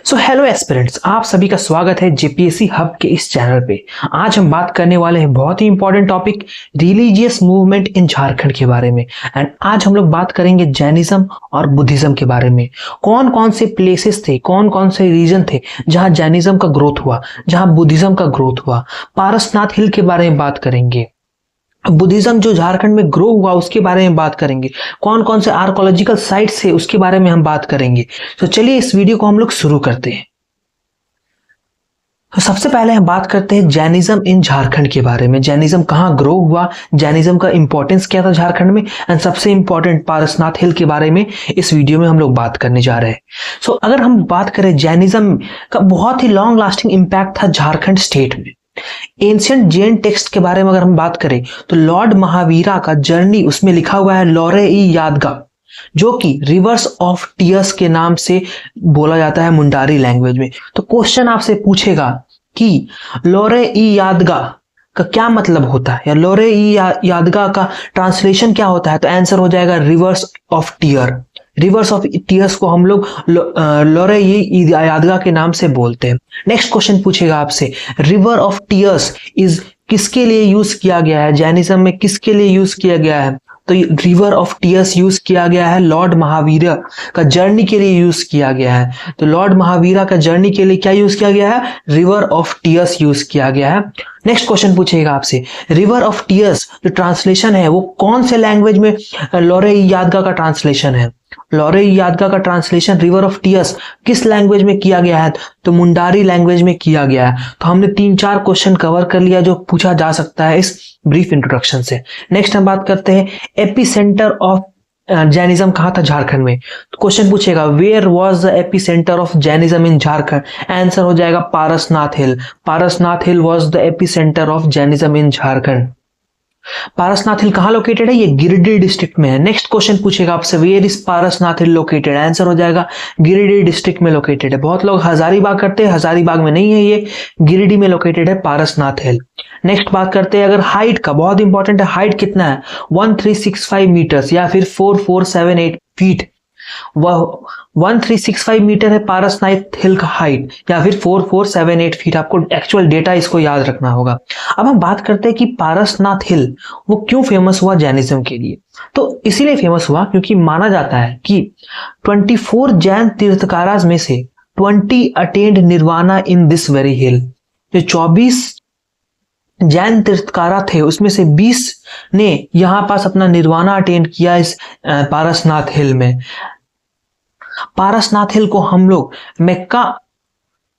So hello aspirants, आप सभी का स्वागत है जेपीएससी हब के इस चैनल पे। आज हम बात करने वाले हैं बहुत ही important topic religious movement in Jharkhand के बारे में। एंड आज हम लोग बात करेंगे जैनिज्म और बुद्धिज्म के बारे में। कौन कौन से प्लेसेस थे, कौन कौन से रीजन थे जहां जैनिज्म का ग्रोथ हुआ, जहां बुद्धिज्म का ग्रोथ हुआ। पारसनाथ हिल के बारे में बात करेंगे। बुद्धिज्म जो झारखंड में ग्रो हुआ उसके बारे में बात करेंगे। कौन कौन से आर्कोलॉजिकल साइट्स है उसके बारे में हम बात करेंगे। तो चलिए इस वीडियो को हम लोग शुरू करते हैं। तो सबसे पहले हम बात करते हैं जैनिज्म इन झारखंड के बारे में। जैनिज्म कहाँ ग्रो हुआ, जैनिज्म का इंपॉर्टेंस क्या था झारखंड में, एंड सबसे इंपॉर्टेंट पारसनाथ हिल के बारे में इस वीडियो में हम लोग बात करने जा रहे हैं। सो अगर हम बात करें, जैनिज्म का बहुत ही लॉन्ग लास्टिंग इंपैक्ट था झारखंड स्टेट में। एंशिएंट जैन टेक्स्ट के बारे में अगर हम बात करें तो लॉर्ड महावीरा का जर्नी, उसमें लिखा हुआ है लॉरे ई यादगा, जो कि रिवर्स ऑफ टीयर्स के नाम से बोला जाता है मुंडारी लैंग्वेज में। तो क्वेश्चन आपसे पूछेगा कि लॉरे ई यादगा का क्या मतलब होता है, या लॉरे ई यादगा का ट्रांसलेशन क्या होता है। तो आंसर हो जाएगा reverse of tear. Reverse of tears को हम लोग लॉरे ई यादगा के नाम से बोलते हैं। नेक्स्ट क्वेश्चन पूछेगा आपसे, रिवर ऑफ टीयर्स इज किसके लिए यूज किया गया है, जैनिज्म में किसके लिए यूज किया गया है। तो रिवर ऑफ टीयर्स यूज किया गया है लॉर्ड महावीरा का जर्नी के लिए यूज किया गया है। तो लॉर्ड महावीरा का जर्नी के लिए क्या यूज किया गया है, रिवर ऑफ टीयर्स यूज किया गया है। नेक्स्ट क्वेश्चन पूछेगा आपसे, रिवर ऑफ टीयर्स जो ट्रांसलेशन है वो कौन से लैंग्वेज में लॉरे ई यादगा का ट्रांसलेशन है। लॉरे ई यादगा का ट्रांसलेशन रिवर ऑफ टीयर्स किस लैंग्वेज में किया गया है, तो मुंडारी लैंग्वेज में किया गया है। तो हमने 3-4 क्वेश्चन कवर कर लिया जो पूछा जा सकता है इस ब्रीफ इंट्रोडक्शन से। नेक्स्ट हम बात करते हैं एपी सेंटर ऑफ जैनिज्म कहाँ था झारखंड में। तो क्वेश्चन पूछेगा where was the epicentre of Jainism in Jharkhand. Answer हो जाएगा Parasnath hill. Parasnath hill was the epicentre of Jainism in Jharkhand. Parasnath hill कहाँ लोकेटेड है, ये गिरिडीह डिस्ट्रिक्ट में है। नेक्स्ट क्वेश्चन पूछेगा आपसे where is Parasnath hill located. Answer हो जाएगा गिरिडीह डिस्ट्रिक्ट में लोकेटेड है। बहुत लोग हजारीबाग करते हैं, हजारीबाग में नहीं है, ये गिरिडीह में लोकेटेड है पारसनाथ हिल। नेक्स्ट बात करते हैं अगर हाइट का, बहुत इंपॉर्टेंट है, हाइट कितना है 1365 मीटर्स या फिर 4478 फीट। वह 1365 मीटर है पारसनाथ हिल का हाइट, या फिर 4478 फीट। आपको एक्चुअल डेटा इसको याद रखना होगा। अब हम बात करते हैं कि पारसनाथ हिल वो क्यों फेमस हुआ जैनिज्म के लिए। तो इसीलिए फेमस हुआ क्योंकि माना जाता है कि 24 जैन तीर्थकारास में से 20 attend nirvana in this very हिल। जो 24 जैन तीर्थकारा थे उसमें से 20 ने यहां पास अपना निर्वाणा अटेंड किया इस पारसनाथ हिल में। पारसनाथ हिल को हम लोग मेक्का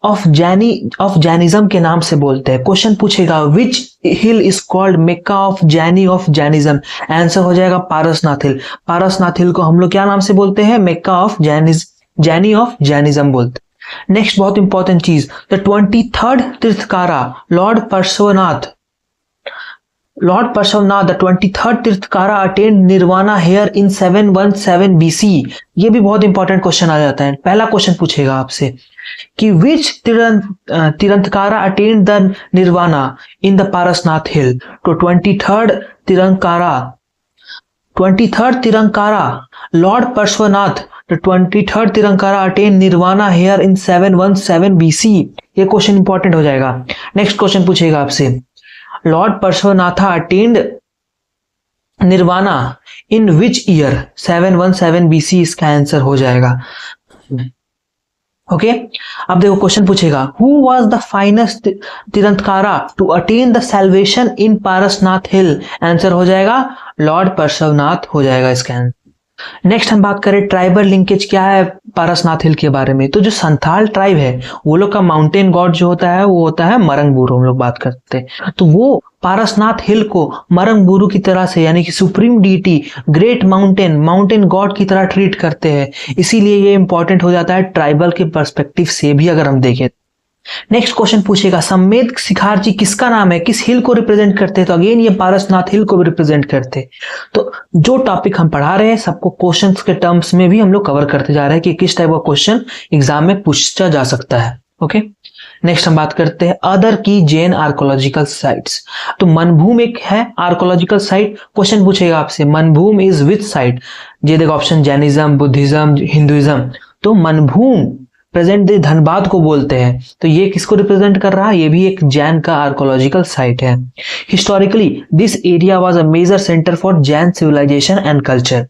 ऑफ जैनिज्म के नाम से बोलते हैं। क्वेश्चन पूछेगा which hill is called Mecca of Jainism. Answer हो जाएगा पारसनाथ हिल। पारसनाथ हिल को हम लोग क्या नाम से बोलते हैं, मेक्का ऑफ जैनिज्म बोलते हैं। नेक्स्ट बहुत इंपॉर्टेंट चीज, the 23rd Tirthankara lord Parshvanath the 23rd Tirthankara attained nirvana here in 717 BC। ये भी बहुत इंपॉर्टेंट क्वेश्चन आ जाता है। पहला क्वेश्चन पूछेगा आपसे कि which Tirthankara attained the nirvana in the Parasnath hill. तो 23rd Tirthankara lord Parshvanath the 23rd Tirthankara attained nirvana here in 717 BC। ये क्वेश्चन इंपॉर्टेंट हो जाएगा। नेक्स्ट क्वेश्चन पूछेगा आपसे lord Parshvanatha attained nirvana in which year. 717 BC इसका आंसर हो जाएगा। ओके अब देखो क्वेश्चन पूछेगा who was the finest Tirthankara to attain the salvation in Parasnath hill. Answer हो जाएगा लॉर्ड परशवनाथ हो जाएगा इसका आंसर। नेक्स्ट हम बात करें ट्राइबल लिंकेज क्या है पारसनाथ हिल के बारे में। तो जो संथाल ट्राइब है वो लोग का माउंटेन गॉड जो होता है वो होता है मरंगबुरु, हम लोग बात करते हैं। तो वो पारसनाथ हिल को मरंगबुरु की तरह से, यानी कि supreme deity, great mountain god की तरह ट्रीट करते हैं। इसीलिए ये इंपॉर्टेंट हो जाता है ट्राइबल के पर्सपेक्टिव से भी अगर हम देखें। नेक्स्ट क्वेश्चन पूछेगा समेत शिखार जी किसका नाम है, किस हिल को रिप्रेजेंट करते हैं। तो अगेन ये पारसनाथ हिल को भी रिप्रेजेंट करते हैं। तो जो टॉपिक हम पढ़ा रहे हैं सबको क्वेश्चंस के टर्म्स में भी हम लोग कवर करते जा रहे हैं कि किस टाइप का क्वेश्चन एग्जाम में पूछा जा सकता है। ओके नेक्स्ट हम बात करते हैं अदर की जैन आर्कोलॉजिकल साइट्स। तो मनभूम एक है आर्कोलॉजिकल साइट। क्वेश्चन पूछेगा आपसे मनभूम इज विच साइट। ये देखो ऑप्शन जैनिज्म, बुद्धिज्म, हिंदुइज्म। तो मनभूम प्रेजेंट डे धनबाद को बोलते हैं, तो ये किसको रिप्रेजेंट कर रहा है? ये भी एक जैन का आर्कोलॉजिकल साइट है। Historically this area was a major centre for Jain civilization and culture.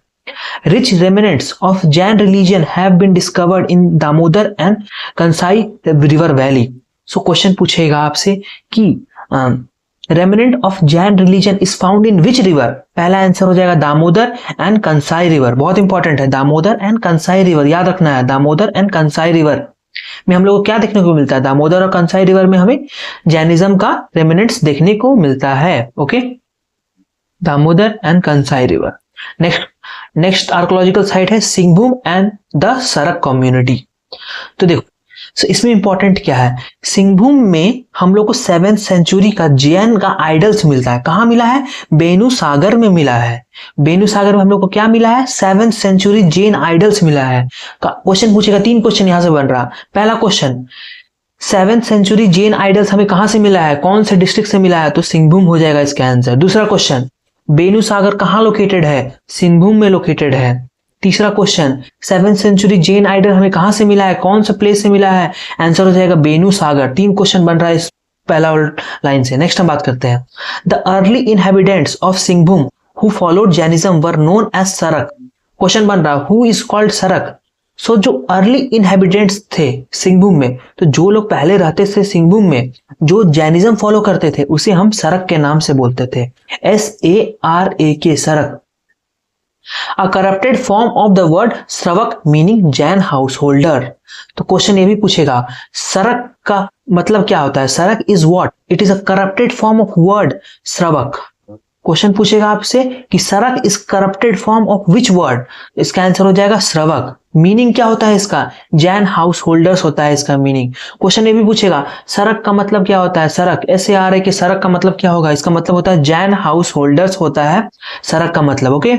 Rich remnants of Jain religion have been discovered in Damodar and Kansai river valley. So question पूछेगा आपसे कि remnant of Jain religion is found in which river? पहला answer हो जाएगा Damodar and Kansai river. बहुत important है, Damodar and Kansai river याद रखना है। दामोदर एंड कंसाई रिवर में हम लोग को क्या देखने को मिलता है? दामोदर और कंसाई रिवर में हमें जैनिज्म का रेमिनेंट्स देखने को मिलता है। Okay, Damodar and Kansai river. Next archaeological site है Singhbhum and the Sarak community. तो देखो इसमें इंपॉर्टेंट क्या है? सिंहभूम में हम लोग को 7th सेंचुरी का जैन का आइडल्स मिलता है। कहाँ मिला है? बेनू सागर में मिला है। बेनू सागर में हम लोग को क्या मिला है? 7th सेंचुरी जैन आइडल्स मिला है। क्वेश्चन पूछेगा, 3 क्वेश्चन यहां से बन रहा। पहला question, 7th century Jain idols हमें कहां से मिला है? कौन से डिस्ट्रिक्ट से मिला है? तो सिंहभूम हो जाएगा इसका आंसर। दूसरा क्वेश्चन, बेनू सागर कहां लोकेटेड है? सिंहभूम में लोकेटेड है। तीसरा question, 7th century Jain idol हमें कहां से मिला है? कौन सा प्लेस से मिला है? आंसर हो जाएगा बेनू सागर। 3 क्वेश्चन बन रहा है इस पहला लाइन से। नेक्स्ट हम बात करते हैं, the early inhabitants of Singhbhum who followed Jainism were known as Sarak. Question बन रहा है हु इज कॉल्ड सरक। सो जो अर्ली इनहेबिटेंट्स थे सिंहभूम में, तो जो लोग पहले रहते थे सिंहभूम में, जो जैनिज्म फॉलो करते थे, उसे हम सरक के नाम से बोलते थे। SARAK, सरक। A corrupted form of the word श्रवक meaning Jain house holder. तो क्वेश्चन ये भी पूछेगा, सरक का मतलब क्या होता है? Sarak is what? It is a corrupted form of word Shravak. Question पूछेगा आपसे कि Sarak is corrupted form of which word? इसका आंसर हो जाएगा श्रवक। मीनिंग क्या होता है इसका? जैन हाउस होल्डर्स होता है इसका मीनिंग। क्वेश्चन ये भी पूछेगा, सरक का मतलब क्या होता है? सरक SARAK, सरक का मतलब क्या होगा? इसका मतलब होता है जैन हाउस होल्डर्स होता है सरक का मतलब। ओके,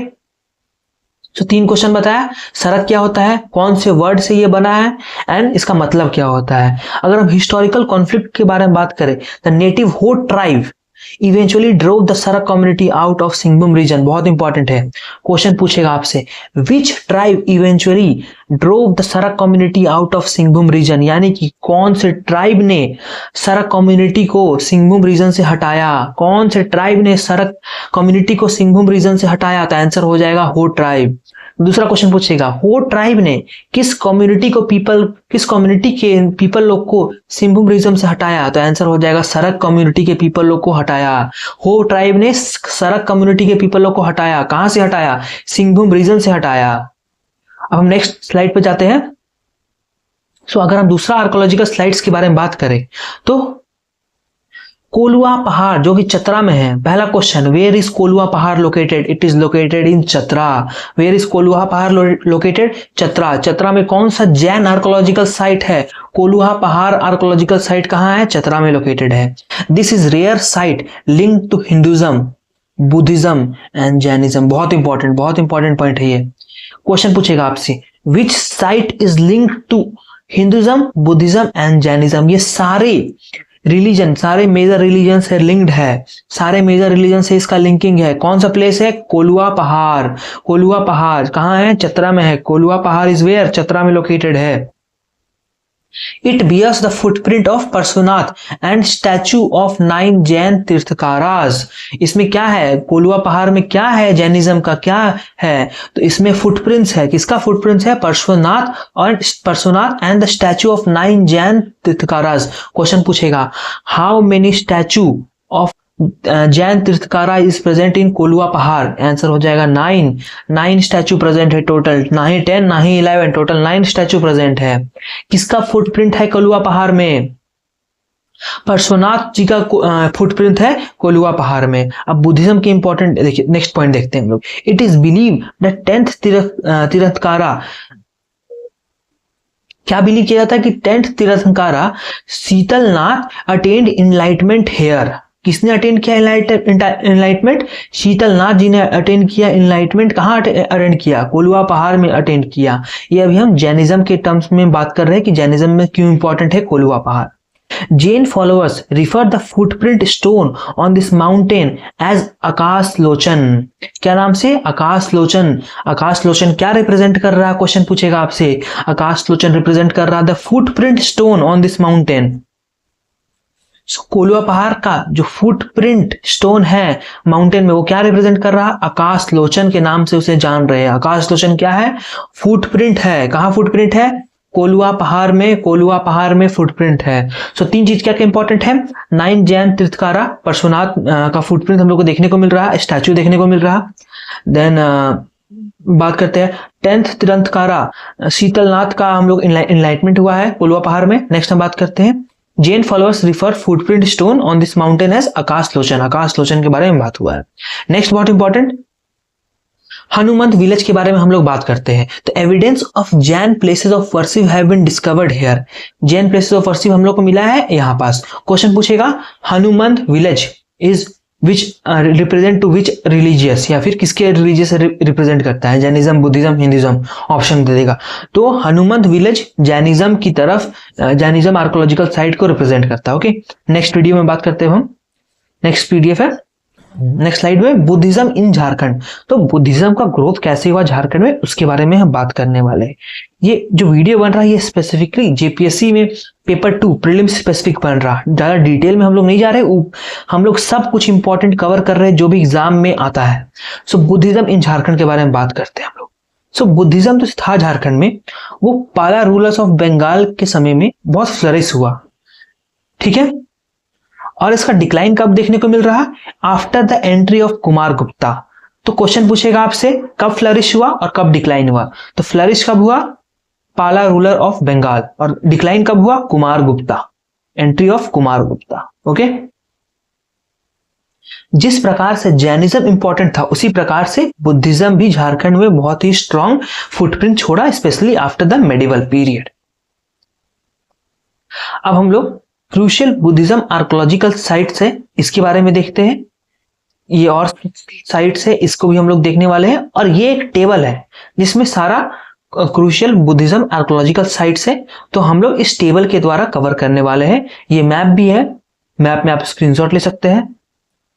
तो 3 क्वेश्चन बताया, सरक क्या होता है, कौन से वर्ड से ये बना है, एंड इसका मतलब क्या होता है। अगर हम हिस्टोरिकल कॉन्फ्लिक्ट के बारे में बात करें, the native Ho tribe eventually drove the Sarak community out of Singhbhum region. बहुत इंपॉर्टेंट है, क्वेश्चन पूछेगा आपसे, which tribe eventually drove the Sarak community out of Singhbhum region, यानी कि कौन से ट्राइब ने सरक कम्युनिटी को सिंहभूम रीजन से हटाया? कौन से ट्राइब ने सरक कम्युनिटी को सिंहभूम रीजन से हटाया? तो आंसर हो जाएगा हो ट्राइब। दूसरा क्वेश्चन पूछेगा, हो ट्राइब ने किस कम्युनिटी के पीपल लोग को सिंहभूम रीजन से हटाया? तो आंसर हो जाएगा सरक कम्युनिटी के पीपल लोग को हटाया। हो ट्राइब ने सरक कम्युनिटी के पीपल लोग को हटाया। कहां से हटाया? सिंहभूम रीजन से हटाया। अब हम नेक्स्ट स्लाइड पे जाते हैं। सो अगर हम दूसरा आर्कोलॉजिकल साइट्स के बारे में बात करें, तो कोलुआ पहाड़ जो कि चतरा में है। पहला question, where is Kolua Pahar located? It is located in Chatra. Where is Kolua Pahar located? Chatra. Chatra में कौन सा जैन आर्कोलॉजिकल साइट है? कोलुआ पहाड़ आर्कोलॉजिकल साइट कहां है? चतरा में लोकेटेड है। This is rare site linked to Hinduism, Buddhism and Jainism. बहुत इंपॉर्टेंट पॉइंट है ये। क्वेश्चन पूछेगा आपसे, which site is linked to Hinduism, Buddhism and Jainism? ये सारे मेजर रिलीजन से लिंक्ड है, सारे मेजर रिलीजन से इसका लिंकिंग है। कौन सा प्लेस है? कोलुआ पहाड़। कोलुआ पहाड़ कहां है? चतरा में है। कोलुआ पहाड़ इज वेयर? चतरा में लोकेटेड है। It bears the footprint of Parshvanath and statue of 9 Jain तीर्थकारास। इसमें क्या है? कोलुआ पहाड़ में क्या है? जैनिज्म का क्या है? तो इसमें फुटप्रिंट्स है। किसका फुटप्रिंट्स है? Parshvanath and the statue of 9 Jain Tirthankaras. Question पूछेगा, how many statue of Jain Tirthankara is present in Kolua Pahar? Answer हो जाएगा 9 स्टैचू प्रेजेंट है टोटल, ना ही 10 ना ही 11, टोटल 9 स्टैचू प्रेजेंट है। किसका फुटप्रिंट है कोलुआ पहाड़ में? पार्श्वनाथ जी का फुटप्रिंट है कोलुआ पहाड़ में। अब बुद्धिज्म के इंपॉर्टेंट देखिए, नेक्स्ट पॉइंट देखते हैं हम लोग। It is believe the 10th Tirthankara, क्या बिलीव किया जाता है कि 10th Tirthankara Shitalnath attained enlightenment here. किसने अटेंड किया इनलाइटमेंट? शीतलनाथ जी ने अटेंड किया इनलाइटमेंट। कहां अटेंड किया? कोलुआ पहाड़ में अटेंड किया। ये अभी हम जैनिज्म के टर्म्स में बात कर रहे हैं कि जैनिज्म में क्यों इंपॉर्टेंट है कोलुआ पहाड़। Jain followers refer the footprint stone on this mountain as आकाश लोचन। क्या नाम से? आकाश लोचन। आकाश लोचन क्या रिप्रेजेंट कर रहा है? क्वेश्चन पूछेगा आपसे। आकाश लोचन रिप्रेजेंट कर रहा है the footprint stone on this mountain. Kolwa पहाड़ का जो फुटप्रिंट स्टोन है माउंटेन में, वो क्या रिप्रेजेंट कर रहा है? आकाश लोचन के नाम से उसे जान रहे हैं। आकाश लोचन क्या है? फुटप्रिंट है। कहां फुटप्रिंट है? कोलवा पहाड़ में। कोलवा पहाड़ में फुटप्रिंट है। सो तीन चीज क्या क्या इंपॉर्टेंट है? 9 जैन तीर्थकारा पार्श्वनाथ का फुटप्रिंट हम लोग को देखने को मिल रहा है, स्टैचू देखने को मिल रहा। देन बात करते हैं 10th तीर्थकारा शीतलनाथ का हम लोग इनलाइटमेंट हुआ है कोलवा पहाड़ में। नेक्स्ट हम बात करते हैं Jain followers refer footprint stone on this mountain as Akash Lochan. Akash Lochan के बारे में बात हुआ है। नेक्स्ट बहुत इंपॉर्टेंट हनुमंत विलेज के बारे में हम लोग बात करते हैं। तो evidence of Jain places of worship have been discovered here. Jain places of worship हम लोग को मिला है यहाँ पास। क्वेश्चन पूछेगा Hanumant village is which represent to which religious, या फिर किसके रिलीजियस रिप्रेजेंट करता है? जैनिज्म, बुद्धिज्म, हिंदुइज्म, ऑप्शन दे देगा। तो हनुमंत विलेज जैनिज्म की तरफ, जैनिज्म आर्कोलॉजिकल साइट को रिप्रेजेंट करता है। ओके, नेक्स्ट वीडियो में बात करते हैं हम। नेक्स्ट पीडीएफ है, नेक्स्ट स्लाइड में बुद्धिज्म इन झारखंड। तो बुद्धिज्म का ग्रोथ कैसे हुआ झारखंड में, उसके बारे में हम बात करने वाले हैं। ये जो वीडियो बन रहा है ये स्पेसिफिकली जेपीएससी में पेपर 2 प्रीलिम्स स्पेसिफिक बन रहा है। ज्यादा डिटेल में हम लोग नहीं जा रहे, हम लोग सब कुछ इंपॉर्टेंट कवर कर रहे हैं जो भी एग्जाम में आता है। सो बुद्धिज्म इन झारखंड के बारे में बात करते हैं हम लोग। सो बुद्धिज्म तो था झारखंड में, वो पाला रूलर्स ऑफ बंगाल के समय में बहुत फ्लरिश हुआ, ठीक है। और इसका डिक्लाइन कब देखने को मिल रहा है? After the entry of Kumar Gupta. तो क्वेश्चन पूछेगा आपसे कब फ्लरिश हुआ और कब डिक्लाइन हुआ। तो फ्लरिश कब हुआ? पाला रूलर ऑफ बंगाल। और डिक्लाइन कब हुआ? Kumar Gupta, entry of Kumar Gupta. Okay, जिस प्रकार से जैनिज्म इंपॉर्टेंट था उसी प्रकार से बुद्धिज्म भी झारखंड में बहुत ही स्ट्रॉन्ग फुटप्रिंट छोड़ा, specially after the medieval period. अब हम लोग क्रूशियल बुद्धिज्म आर्कोलॉजिकल साइट्स है, इसके बारे में देखते हैं। ये और साइट्स है, इसको भी हम लोग देखने वाले हैं। और ये एक टेबल है जिसमें सारा क्रूशियल बुद्धिज्म आर्कोलॉजिकल साइट्स है, तो हम लोग इस टेबल के द्वारा कवर करने वाले हैं। ये मैप भी है, मैप में आप स्क्रीनशॉट ले सकते हैं,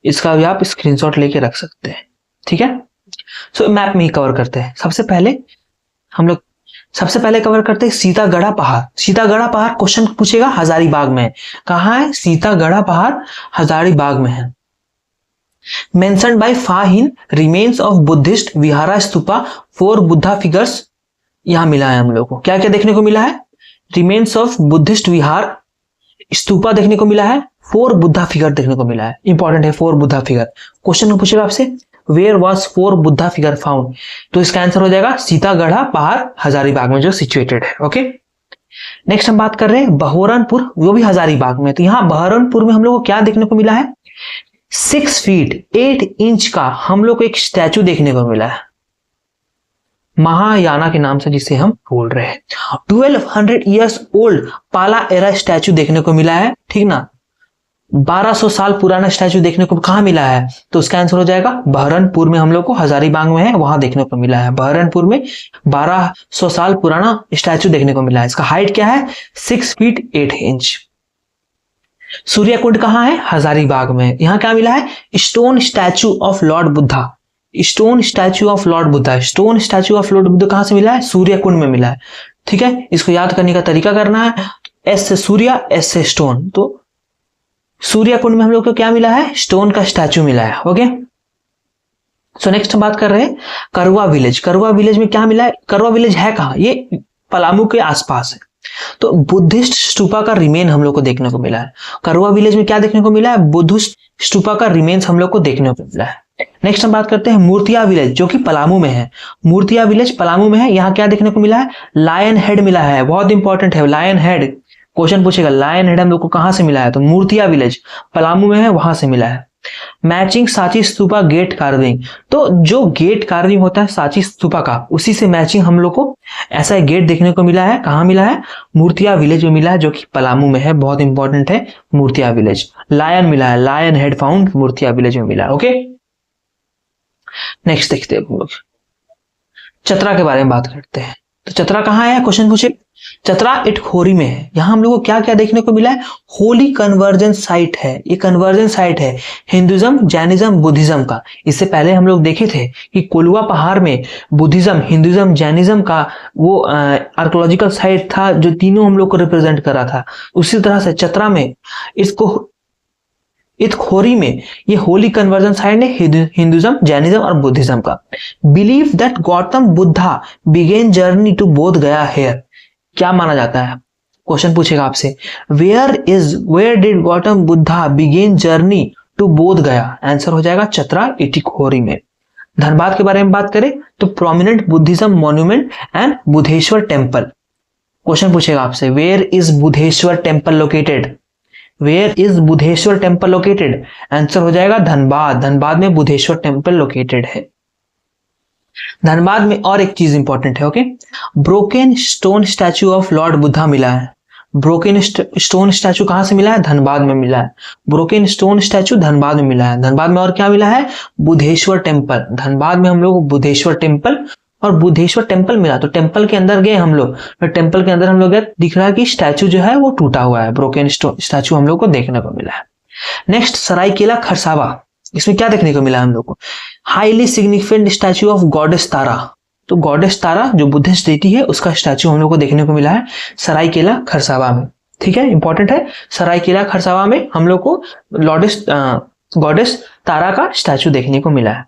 इसका भी आप स्क्रीनशॉट लेके रख सकते हैं, ठीक है। सो मैप में ही कवर करते हैं। सबसे पहले कवर करते हैं सीतागढ़ा पहाड़। सीतागढ़ा पहाड़ क्वेश्चन पूछेगा हजारीबाग में। कहां है? सीतागढ़ा पहाड़ हजारीबाग में है। Mentioned by Fahien remains of Buddhist vihara stupa 4 Buddha figures. यहां मिला है हम लोग को क्या क्या देखने को मिला है? रिमेन्स ऑफ बुद्धिस्ट विहार स्तूपा देखने को मिला है, 4 बुद्धा फिगर देखने को मिला है। इंपॉर्टेंट है 4 बुद्धा फिगर। क्वेश्चन पूछेगा आपसे where was 4 Buddha figure found. तो इसका आंसर हो जाएगा सीतागढ़ा पहाड़ हजारीबाग में जो सिचुएटेड है। ओके, नेक्स्ट हम बात कर रहे हैं बहरनपुर, वो भी हजारीबाग में। तो यहाँ बहरनपुर में हम लोग को क्या देखने को मिला है? 6 फीट 8 इंच का हम लोग को एक स्टैचू देखने को मिला है, महायाना के नाम से जिसे हम बोल रहे हैं। 1200 ईयर्स ओल्ड पाला एरा स्टैचू देखने को मिला है, ठीक ना। 1200 साल पुराना स्टैचू देखने को कहां मिला है? तो उसका आंसर हो जाएगा बहरनपुर में। हम लोग को हजारीबाग में है, वहां देखने को मिला है। बहरनपुर में 1200 साल पुराना स्टैचू देखने को मिला है। इसका हाइट क्या है? 6 फीट 8 इंच। सूर्यकुंड कहां है? हजारीबाग में। यहां क्या मिला है? Stone statue of lord Buddha. Stone statue of lord Buddha, stone statue of lord Buddha कहां से मिला है? सूर्यकुंड में मिला है, ठीक है। इसको याद करने का तरीका करना है, एस से सूर्य, एस से स्टोन। तो सूर्यकुंड में हम लोग को क्या मिला है? स्टोन का स्टैचू मिला है। ओके, सो नेक्स्ट हम बात कर रहे हैं करवा विलेज। करवा विलेज में क्या मिला है? करवा विलेज है कहां? ये पलामू के आसपास है। तो बुद्धिस्ट स्तूपा का रिमेन हम लोग को देखने को मिला है। करवा विलेज में क्या देखने को मिला है? बुद्धिस्ट स्तूपा का रिमेन्स हम लोग को देखने को मिला है। नेक्स्ट हम बात करते हैं मूर्तिया विलेज, जो कि पलामू में है। मूर्तिया विलेज पलामू में है। यहाँ क्या देखने को मिला है? लायन हेड मिला है, बहुत इंपॉर्टेंट है लायन हेड। क्वेश्चन पूछेगा लायन हेड हम लोग को कहां से मिला है? तो मूर्तिया विलेज पलामू में है, वहां से मिला है। Matching Sanchi stupa gate carving. तो जो गेट कार्विंग होता है सांची स्तूपा का, उसी से मैचिंग हम लोग को ऐसा एक गेट देखने को मिला है। कहां मिला है? मूर्तिया विलेज में मिला है, जो कि पलामू में है। बहुत इंपॉर्टेंट है मूर्तिया विलेज। लायन मिला है, लायन हेड फाउंड मूर्तिया विलेज में मिला है। ओके, नेक्स्ट देखते हैं हम लोग चतरा के बारे में बात करते हैं। तो चतरा कहाँ है, क्वेश्चन पूछे। चतरा इटखोरी में है। यहाँ हम लोग को क्या क्या देखने को मिला है, होली कन्वर्जेंस साइट है। ये कन्वर्जेंस साइट है हिंदुज्म, जैनिज्म, बुद्धिज्म का। इससे पहले हम लोग देखे थे कि कोलवा पहाड़ में बुद्धिज्म, हिंदुज्म, जैनिज्म का वो आर्कोलॉजिकल साइट था जो तीनों हम लोग को रिप्रेजेंट कर रहा था। उसी तरह से चतरा में इसको इटखोरी में ये होली कन्वर्जन साइट है हिंदुज्म, जैनिज्म और बुद्धिज्म का। Believe that Gautam Buddha began journey to Bodh Gaya hair. क्या माना जाता है, क्वेश्चन पूछेगा आपसे, where did Gautam Buddha began journey to Bodh Gaya. Answer हो जाएगा चतरा इटखोरी में। धनबाद के बारे में बात करें तो prominent Buddhism monument and Budheshwar temple. Question पूछेगा आपसे, where is Budheshwar temple located, where is Budheshwar temple located. Answer हो जाएगा धनबाद। धनबाद में बुद्धेश्वर टेम्पल लोकेटेड है। धनबाद में और एक चीज इंपॉर्टेंट है, okay, broken stone statue of lord Buddha मिला है। ब्रोकन स्टोन स्टैचू कहां से मिला है, धनबाद में मिला है। ब्रोकन स्टोन स्टैचू धनबाद में मिला है। धनबाद में और क्या मिला है, बुद्धेश्वर टेम्पल। धनबाद में हम लोग बुद्धेश्वर टेम्पल और बुद्धेश्वर टेम्पल मिला। तो टेम्पल के अंदर गए हम लोग, तो टेम्पल के अंदर हम लोग दिख रहा है कि स्टैचू जो है वो टूटा हुआ है। ब्रोकन स्टैचू हम लोग को देखने को मिला है। नेक्स्ट सरायकेला खरसावा, इसमें क्या देखने को मिला हम लोग को, highly significant statue of goddess Tara. तो गॉडेस तारा जो बुद्धिस्ट देती है उसका स्टैचू हम लोग को देखने को मिला है सरायकेला खरसावा में। ठीक है, इंपॉर्टेंट है। सरायकेला खरसावा में हम लोग को गॉडेस तारा का स्टैचू देखने को मिला है।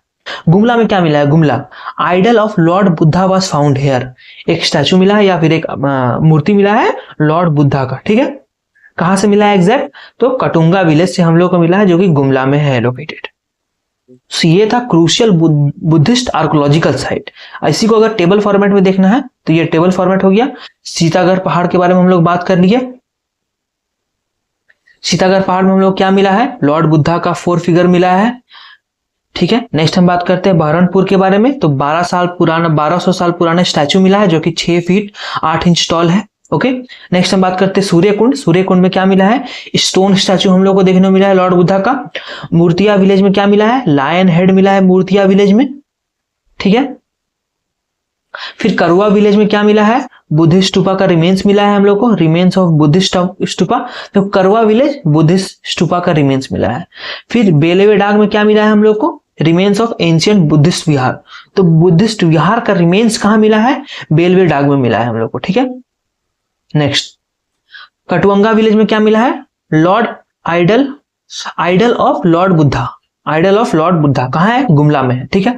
गुमला में क्या मिला है, Gumla idol of lord Buddha was found here. एक स्टैचू मिला है या फिर एक मूर्ति मिला है लॉर्ड बुद्धा का। ठीक है, कहां से मिला है एग्जैक्ट, तो कटुंगा विलेज से हम लोग को मिला है जो कि गुमला में है लोकेटेड। So, ये था क्रूशियल बुद्धिस्ट आर्कोलॉजिकल साइट। इसी को अगर टेबल फॉर्मेट में देखना है तो ये टेबल फॉर्मेट हो गया। सीतागढ़ पहाड़ के बारे में हम लोग बात कर लिए। सीतागढ़ पहाड़ में हम लोग क्या मिला है, लॉर्ड बुद्धा का 4 फिगर मिला है। ठीक है, नेक्स्ट हम बात करते हैं बहरनपुर के बारे में। तो 1200 साल पुराना स्टैचू मिला है जो कि 6 फीट 8 इंच टॉल है। ओके, नेक्स्ट हम बात करते हैं सूर्यकुंड। सूर्यकुंड में क्या मिला है, स्टोन स्टैचू हम लोग को देखने को मिला है लॉर्ड बुद्धा का। मूर्तिया विलेज में क्या मिला है, लायन हेड मिला है मूर्तिया विलेज में। ठीक है, फिर करुआ विलेज में क्या मिला है, बुद्धिस्ट स्टूपा का रिमेन्स मिला है हम लोग को, रिमेन्स ऑफ बुद्धिस्ट स्टूपा। तो करुआ विलेज बुद्धिस्ट स्टूपा का रिमेन्स मिला है। फिर बेलेवे डाग में क्या मिला है हम लोग को, रिमेन्स ऑफ एंशियंट बुद्धिस्ट विहार। तो बुद्धिस्ट विहार का रिमेन्स कहां मिला है, बेलवे डाग में मिला है हम लोग को। ठीक है, नेक्स्ट कटुंगा विलेज में क्या मिला है, lord idol of lord Buddha. Idol of lord Buddha कहां है, गुमला में है। ठीक है,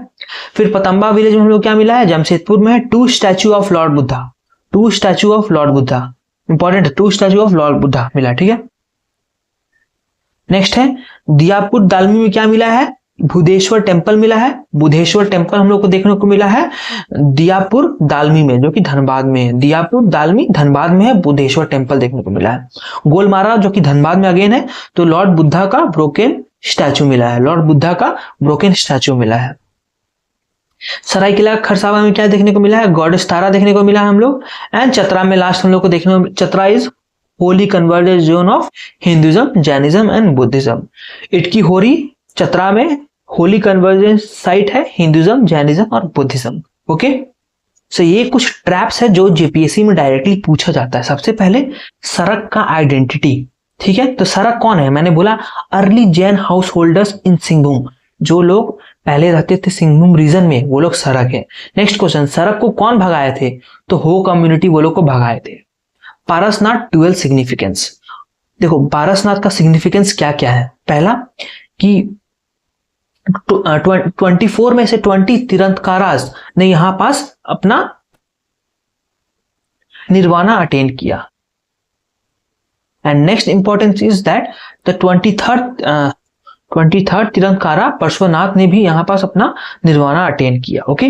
फिर पतंबा विलेज में हम लोग क्या मिला है, जमशेदपुर में है, 2 statue of lord Buddha. 2 statue of lord Buddha important है, 2 स्टैचू ऑफ लॉर्ड बुद्धा मिला। ठीक है, नेक्स्ट है दियापुर दालमी में क्या मिला है, बुद्धेश्वर टेम्पल मिला है। बुद्धेश्वर टेम्पल हम लोग को देखने को मिला है दियापुर दालमी में जो कि धनबाद में है। दियापुर दालमी धनबाद में है, बुद्धेश्वर टेम्पल देखने को मिला है। गोलमारा जो कि धनबाद में अगेन है। तो लॉर्ड बुद्धा का ब्रोकन स्टैचू मिला है, लॉर्ड बुद्धा का ब्रोकन स्टैचू मिला है। सरायकेला खरसावा में क्या देखने को मिला है, गॉडेस तारा देखने को मिला है हम लोग। एंड चतरा में लास्ट हम लोग को देखने को, Chatra is Holi convergence zone of Hinduism, Jainism and Buddhism. Itki होरी चतरा में होली कन्वर्जेंस साइट है हिंदुइज्म, जैनिज्म और बुद्धिज्म। ओके, सो ये कुछ ट्रैप्स है जो जेपीएससी में डायरेक्टली पूछा जाता है। सबसे पहले सरक का आइडेंटिटी। ठीक है, तो सरक कौन है, मैंने बोला early Jain house holders in Singhbhum. जो लोग पहले रहते थे सिंहभूम रीजन में वो लोग सरक है। नेक्स्ट क्वेश्चन, सरक को कौन भगाए थे, तो हो कम्युनिटी वो लोग को भगाए थे। Parasnath twelve significance. देखो पारसनाथ का सिग्निफिकेंस क्या क्या है, पहला कि 24 में से 20 तीर्थंकरास ने यहां पास अपना निर्वाणा अटेन किया। And next importance is that the 23rd tirthankara Parshvanath ने भी यहां पास अपना निर्वाणा अटेन किया। ओके,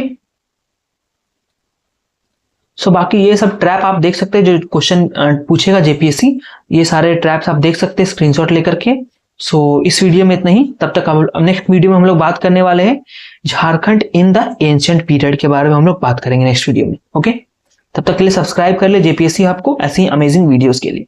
सो बाकी ये सब ट्रैप आप देख सकते हैं जो क्वेश्चन पूछेगा जेपीएससी। ये सारे ट्रैप्स आप देख सकते हैं स्क्रीनशॉट लेकर के। सो इस वीडियो में इतना ही। तब तक नेक्स्ट वीडियो में हम लोग बात करने वाले हैं Jharkhand in the ancient period के बारे में हम लोग बात करेंगे नेक्स्ट वीडियो में। ओके, तब तक के लिए सब्सक्राइब कर ले जेपीएससी आपको ऐसी अमेजिंग वीडियोस के लिए।